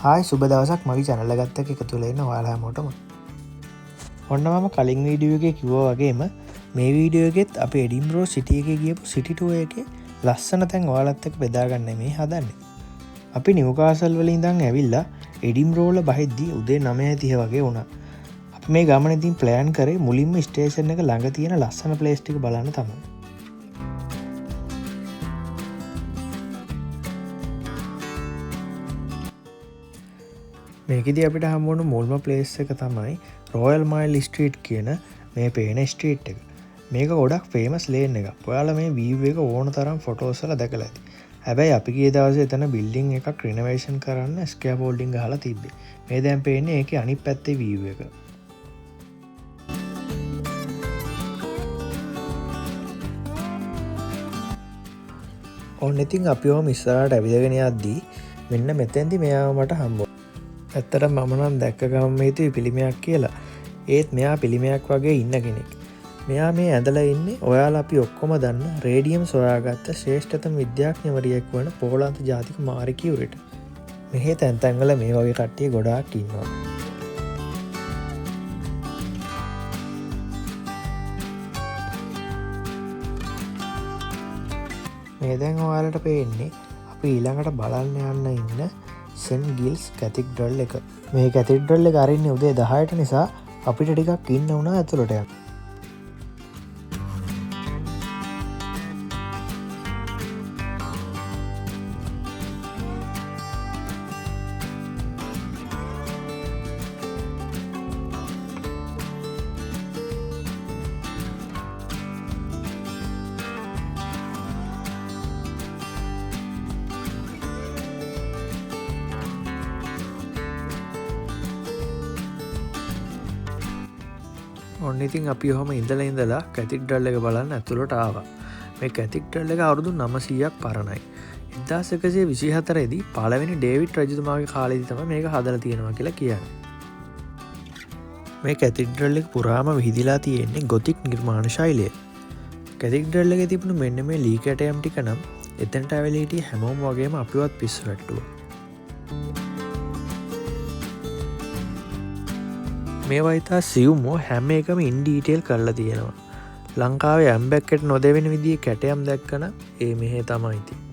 Hi සුබ දවසක් මගේ channel එකත් එක්ක එකතු වෙලා ඉන්න ඔයාලා හැමෝටම. ඔන්න මම කලින් වීඩියෝ එකේ කිව්වා වගේම මේ වීඩියෝ එකෙත් අපි එඩින්බරෝ සිටි එකේ ගියපු සිටි ටුවර් එකේ ලස්සන තැන් ඔයාලත් එක්ක බෙදා ගන්න මේ හදන්නේ. අපි නිව්කාසල් වල ඉඳන් ඇවිල්ලා එඩින්බරෝ වල බහිද්දී උදේ 9:30 වගේ වුණා. අපි මේ ගමනේදී ප්ලෑන් කරේ මුලින්ම ස්ටේෂන් එක ළඟ තියෙන ලස්සන ප්ලේස් ටික බලන්න තමයි. මේකෙදී අපිට හම්බුණු මුල්ම ප්ලේස් එක තමයි රොයල් මයිල් ස්ට්‍රීට් කියන මේ පේන ස්ට්‍රීට් එක. මේක ගොඩක් ෆේමස් ලේන් එකක්. ඔයාලා මේ වීව් එක ඕන තරම් ෆොටෝස් වල දැකලා ඇති. හැබැයි අපි ගිය දවසේ එතන බිල්ඩින් එකක් රිනෝවේෂන් කරන්න ස්කැෆෝල්ඩින් ගහලා තිබ්බේ. මේ දැන් පේන්නේ ඒකේ අනිත් පැත්තේ වීව් එක. ඔන්න ඉතින් අපි ඔහම ඉස්සරහට ඇවිදගෙන යද්දී මෙන්න මෙතෙන්දි මෙයාව මට හම්බුණා. ඇත්තට මම නම් දැක්ක ගමන් හිතුවේ පිළිමයක් කියලා. ඒත් මෙයා පිළිමයක් වගේ ඉන්න කෙනෙක්. මෙයා මේ ඇඳලා ඉන්නේ ඔයාලා අපි ඔක්කොම දන්න රේඩියම් සොයාගත්ත ශ්‍රේෂ්ඨතම විද්‍යාඥවරියෙක් වන පෝලන්ත ජාතික මාරි කියුරිට. මෙහි තැන් තැන් වල මේ වගේ කට්ටිය ගොඩාක් ඉන්නවා. මේ දැන් ඔයාලට පේන්නේ අපි ඊළඟට බලන්න යන්න ඉන්න සෙන් ගිල්ස් කැතිඩ්‍රල් එක. මේ කැතිඩ්‍රල් එක අරින්නේ උදේ 10ට නිසා අපිට ටිකක් ඉන්න වුණා ඇතුළට යන්න. ඔන්න ඉතින් අපි ඔහම ඉඳලා කැතිඩ්‍රල් එක බලන්න ඇතුළට ආවා. මේ කැතිඩ්‍රල් එක අවුරුදු 900ක් පරණයි. 1124 දී පළවෙනි ඩේවිඩ් රජතුමාගේ කාලේදී තමයි මේක හදලා තියෙනවා කියලා කියන්නේ. මේ කැතිඩ්‍රල් එක පුරාම විහිදිලා තියෙන්නේ ගොතික් නිර්මාණ ශෛලිය. කැතිඩ්‍රල් එකේ තිබුණු මෙන්න මේ ලී කැටයම් ටික නම් එතනට ඇවිල්ලා හිටිය හැමෝම වගේම අපිවත් පිස්සු වැට්ටුවා. මේවා ඉතා සියුම්ව හැම එකම ඉන් ඩීටේල් කරලා තියෙනවා. ලංකාවේ ඇම්බැක්කට නොදෙවෙන විදිහේ කැටයම් දැක්කන ඒ මෙහෙ තමයි ඉතින්.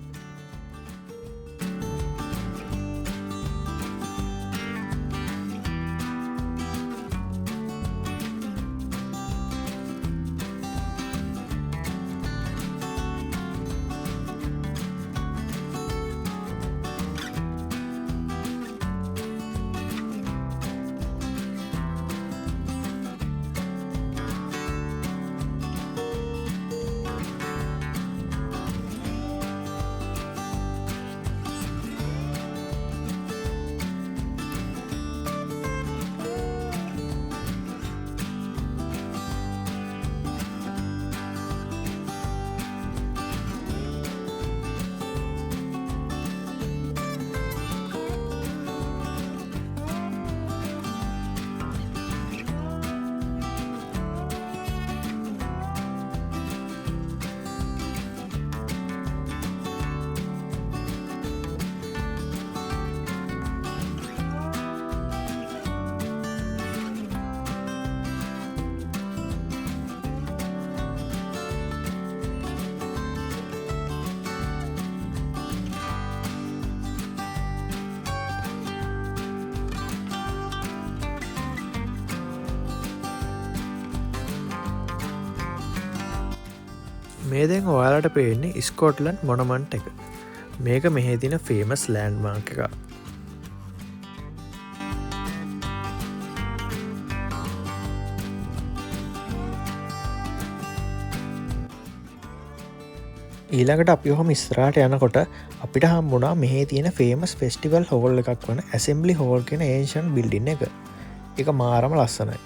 මේ දැන් ඔයාලට පේන්නේ ස්කොට්ලන්ඩ් මොනමන්ට් එක. මේක මෙහි තියෙන ෆේමස් ලෑන්ඩ්මාර්ක් එක. ඊළඟට අපි ඔහම ඉස්සරහට යනකොට අපිට හම්බුණා මෙහි තියෙන ෆේමස් ෆෙස්ටිවල් හෝල් එකක් වන ඇසෙම්බලි හෝල් කියන ඒන්ෂන්ට් බිල්ඩින් එක. ඒක මාරම ලස්සනයි.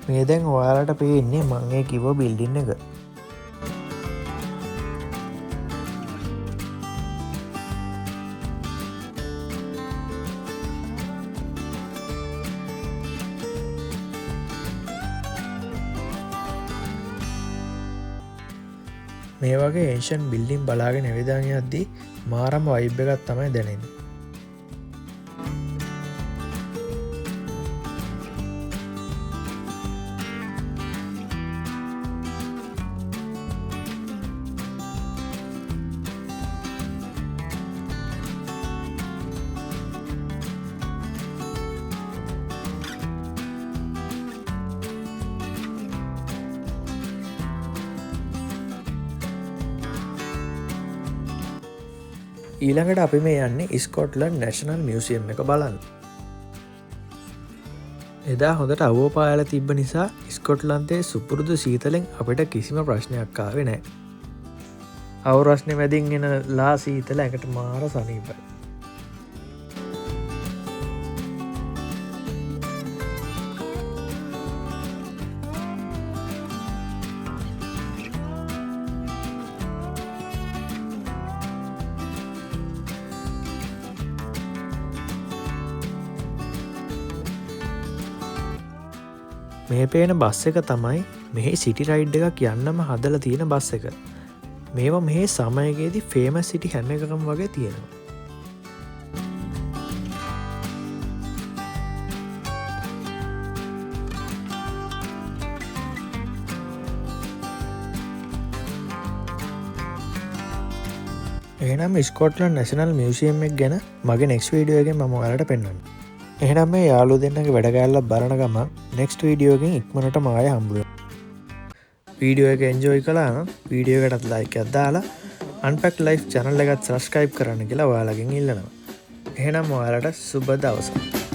මේ දැන් ඔයාලට පේන්නේ මං ඒ කිව්ව බිල්ඩින් එක. මේ වගේ ඒෂන් බිල්ඩින් බලාගෙන ඇවිදාන යද්දී මාරම වයිබ් එකක් තමයි දැනෙන්නේ. ඊළඟට අපි මේ යන්නේ ස්කොට්ලන්ඩ් නැෂනල් මියසියම් එක බලන්න. එදා හොඳට අවුව පායලා තිබ්බ නිසා ස්කොට්ලන්තයේ සුපුරුදු සීතලෙන් අපිට කිසිම ප්‍රශ්නයක් ආවේ නැහැ. අවුරස්නේ මැදින් එන ලා සීතල එකට මාර සනීපයි. මේ පේන බස් එක තමයි මෙහි සිටි රයිඩ් එකක් යන්නම හදලා තියෙන බස් එක. මේවා මෙහි සමයකේදී ෆේමස් සිටි හැම එකකම වගේ තියෙනවා. එහෙනම් ස්කොට්ලන්ඩ් නැෂනල් මියුසියම් එක ගැන මගේ නෙක්ස්ට් වීඩියෝ එකෙන් මම ඔයාලට පෙන්වන්නම්. එහෙනම් මේ යාළුවෝ දෙන්නගේ වැඩ කෑල්ලක් බලන ගමන් නෙක්ස්ට් වීඩියෝ එකෙන් ඉක්මනටම ආයෙ හම්බ වෙනවා. වීඩියෝ එක එන්ජොයි කළා නම් වීඩියෝ එකටත් ලයික් එකක් දාලා Unpacked Life channel එකත් subscribe කරන්න කියලා ඔයාලගෙන් ඉල්ලනවා. එහෙනම් ඔයාලට සුබ දවසක්.